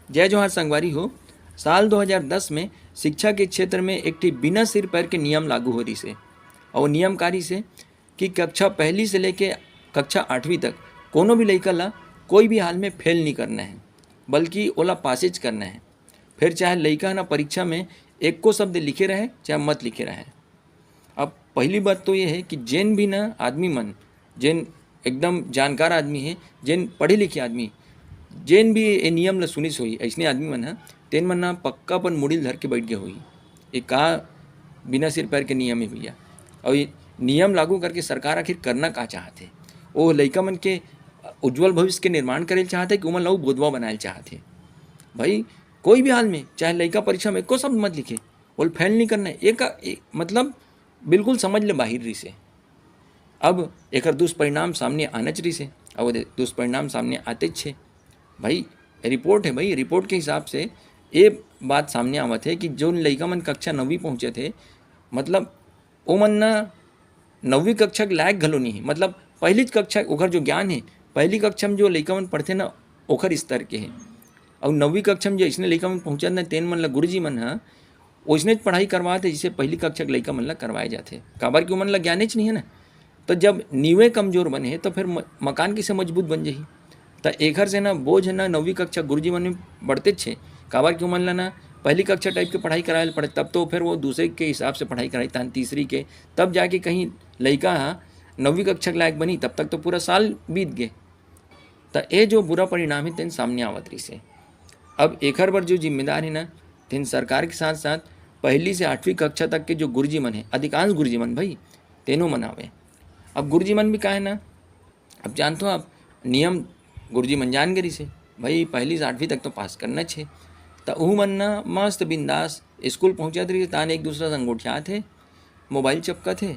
जय जोहार संगवारी हो। साल 2010 में शिक्षा के क्षेत्र में एक ठी बिना सिर पैर के नियम लागू हो रही से और नियमकारी से कि कक्षा पहली से लेके कक्षा 8वीं तक कोनो भी लइका ला कोई भी हाल में फेल नहीं करना है, बल्कि ओला पासेज करना है। फिर चाहे लइका ना परीक्षा में एक को शब्द लिखे रहे चाहे मत लिखे रहे। अब पहली बात तो ये है कि जेन भी ना आदमी मन, जेन एकदम जानकार आदमी है, जेन पढ़े लिखे आदमी, जेन भी ये नियम ल सुनिस होई, ऐसने आदमी मन ह तेन मन ना पक्का अपन मुड़िल धर के बैठ गए होई। ये का बिना सिर पैर के नियम है भैया। और ये नियम लागू करके सरकार आखिर करना का चाहते? वो लइका मन के उज्जवल भविष्य के निर्माण करे चाहते कि ओमन ला बोधवा बनाए चाहते? भाई कोई भी हाल में चाहे लइका परीक्षा में एको शब्द मत लिखे, बोल फेल नहीं करना है। मतलब बिल्कुल समझ ले बाहिर रही से। अब एक दुष्परिणाम सामने आना चाहिए से, और दुष्परिणाम सामने आते छे। भाई रिपोर्ट है, भाई रिपोर्ट के हिसाब से ये बात सामने आवत है कि जो लइका मन कक्षा 9वीं पहुँचे थे, मतलब वो मन ना 9वीं कक्षा के लायक घलो नहीं है। मतलब पहली कक्षा ओखर जो ज्ञान है, पहली कक्षा में जो लइका मन पढ़ते ना ओखर स्तर के है, और 9वीं कक्षा में जो इसने लइका मन पहुँचत ना तेन मन ला गुरुजी मन ह ओसने पढ़ाई करवाते जिसे पहली कक्षा के लइका मन ला करवाए जाते। काबर कि ओमन ला ज्ञानेच नहीं है ना। तो जब नींवें कमजोर बने तो फिर मकान कैसे मजबूत बन जाही। तो एकर से ना बोझ है ना 9वीं कक्षा गुरुजी मन में बढ़ते छे। काबर कि ओमन ला ना पहली कक्षा टाइप के पढ़ाई कराए पड़े, तब तो फिर वो दूसरे के हिसाब से पढ़ाई कराई तान तीसरी के, तब जाके कहीं लइका 9वीं कक्षा के लायक बनी। तब तक तो पूरा साल बीत गए। तो ये जो बुरा परिणाम है तेन सामने आवत रही से। अब एकर बर जो जिम्मेदार है ना तेन सरकार के साथ साथ पहली से 8वीं कक्षा तक के जो गुरुजी मन है, अधिकांश गुरुजी मन भाई तेनों मनावे। अब गुरुजी मन भी का है ना, अब जानते हो आप नियम गुरुजी मन जान गरी से भाई पहली से 8वीं तक तो पास करना छे। तो ऊ मन ना मस्त बिंदास स्कूल पहुँचत रही तान एक दूसरा संग गोठिया थे, मोबाइल चपका थे,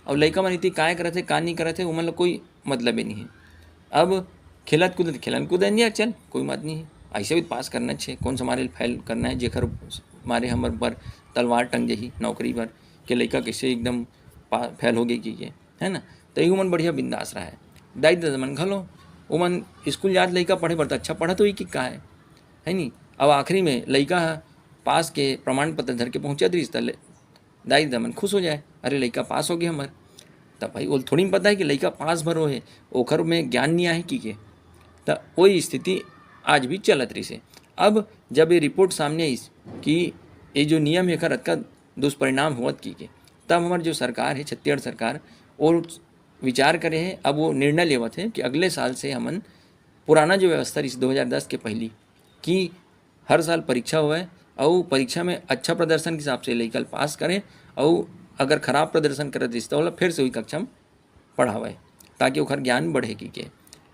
और लइका मन इतनी काय करत है का नहीं करत है ओमन ला कोई मतलब ही नहीं है। अब खेलत कूदत नहीं यार, चल कोई बात नहीं है, ऐसे भी पास करना छे, कौन सा हमारे फेल करना है। जेकर मारे हमर पर तलवार टंग जही नौकरी भर के लइका कैसे एकदम फेल हो गई कि ये है ना। तो यू मन बढ़िया बिंदास रहा है। दाई दादा मन घलो ओमन स्कूल जात लइका पढ़े बर तो अच्छा पढ़त होई कि का है नी। अब आखिरी में लइका पास के प्रमाण पत्र धर के पहुँचत रही तो दाई दादा मन खुश हो जाए, अरे लइका पास हो गया हमार। तब भाई वो थोड़ी पता है कि लइका पास भर हो है, ओखर में ज्ञान नहीं आहे कि के। तो वही स्थिति आज भी चलत रही से। अब जब ये रिपोर्ट सामने आई कि ये जो नियम है एकर का दुष्परिणाम होवत की के, तब हमारी जो सरकार है छत्तीसगढ़ सरकार और विचार करे है। अब वो निर्णय लेवत है कि अगले साल से हमन पुराना जो व्यवस्था रही 2010 के पहली कि हर साल परीक्षा हुए और परीक्षा में अच्छा प्रदर्शन के हिसाब से लइका पास करें, और अगर खराब प्रदर्शन करत रही तो फिर से वही कक्षा में पढ़ावे ताकि ओखर ज्ञान बढ़े की के।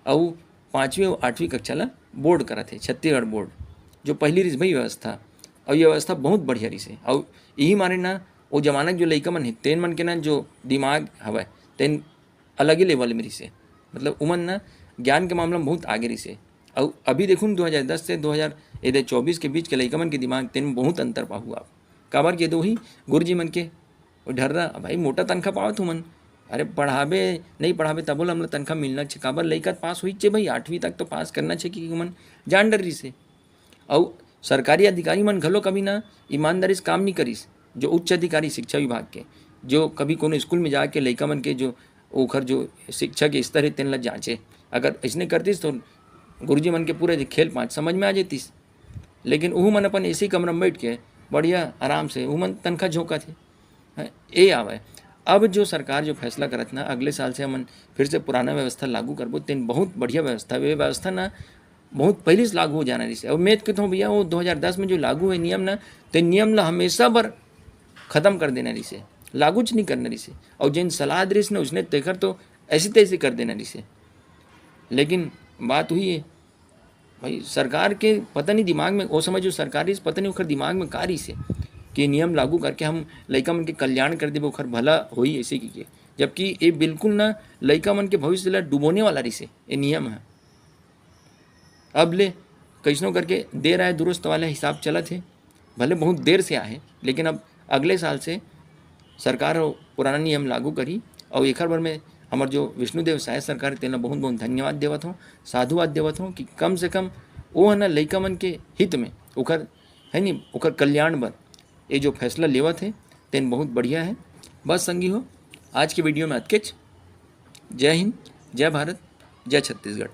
और 5वीं और 8वीं कक्षा ला बोर्ड करत है छत्तीसगढ़ बोर्ड, जो पहली रही भाई व्यवस्था। और ये व्यवस्था बहुत बढ़िया रही से। और यही मारे ना वो जमाना जो लइका मन है तेन मन के ना जो दिमाग हवा तेन अलग ही लेवल में रही से। मतलब उमन ना ज्ञान के मामला में बहुत आगे रही से। और अभी देखूँ 2010 से 2024 के बीच के लइका मन के दिमाग तेन बहुत अंतर पाहू आप। काबर के दो ही गुरुजी मन के डर रहा भाई मोटा तनख्वाह पाओ तू मन, अरे पढ़ाबे नहीं पढ़ाबे तब बोला हमला तनख्वाह मिलना चाहिए। काबर लइका पास हुई चे भाई 8वीं तक तो पास करना चाहिए कि मन जान डर रही से। और सरकारी अधिकारी मन घलो कभी ना ईमानदारी से काम नहीं करिस। जो उच्च अधिकारी शिक्षा विभाग के जो कभी कोनो स्कूल में जाके लइका मन के जो ओखर जो शिक्षा के स्तर है तेन ला जांचे, अगर ऐसने करतीस तो गुरुजी मन के पूरे खेल पाँच समझ में आ जातीस। लेकिन वह मन अपन ऐसे कमरा में बैठ के बढ़िया आराम से वह मन तनख्वाह झोंका थे ये आवे। अब जो सरकार जो फैसला करत ना अगले साल से हमन फिर से पुराना व्यवस्था लागू करबो तेन बहुत बढ़िया व्यवस्था वे व्यवस्था ना बहुत पहले से लागू हो जाना रही से। और मैं कहता हूँ भैया वो 2010 में जो लागू है नियम ना तो नियम ला हमेशा बर ख़त्म कर देना रही से, लागूच नहीं करना रही से। और जिन सलाह दे रही ने उसने तेकर तो ऐसे तैसे कर देना रही से। लेकिन बात हुई है भाई सरकार के पता नहीं दिमाग में वो समझ जो सरकारी पता नहीं ओखर दिमाग में का रही से कि नियम लागू करके हम लइका मन के कल्याण कर देबो ओखर भला होई ऐसे की के। जबकि ये बिल्कुल ना लइका मन के भविष्य ला डुबोने वाला रही से ये नियम है। अब ले कैसनो करके देर आए दुरुस्त वाला हिसाब चला थे, भले बहुत देर से आए लेकिन अब अगले साल से सरकार पुराना नियम लागू करी। और एक बार में हमार जो विष्णुदेव साय सरकार तेना बहुत बहुत धन्यवाद देवत हूँ, साधुवाद देवत हूँ कि कम से कम वो है ना लइका मन के हित में ओकर है नी ओकर कल्याण बर ये जो फैसला लेवत है तेन बहुत बढ़िया है। बस संगी हो आज के वीडियो में अतकेच। जय हिंद, जय भारत, जय छत्तीसगढ़।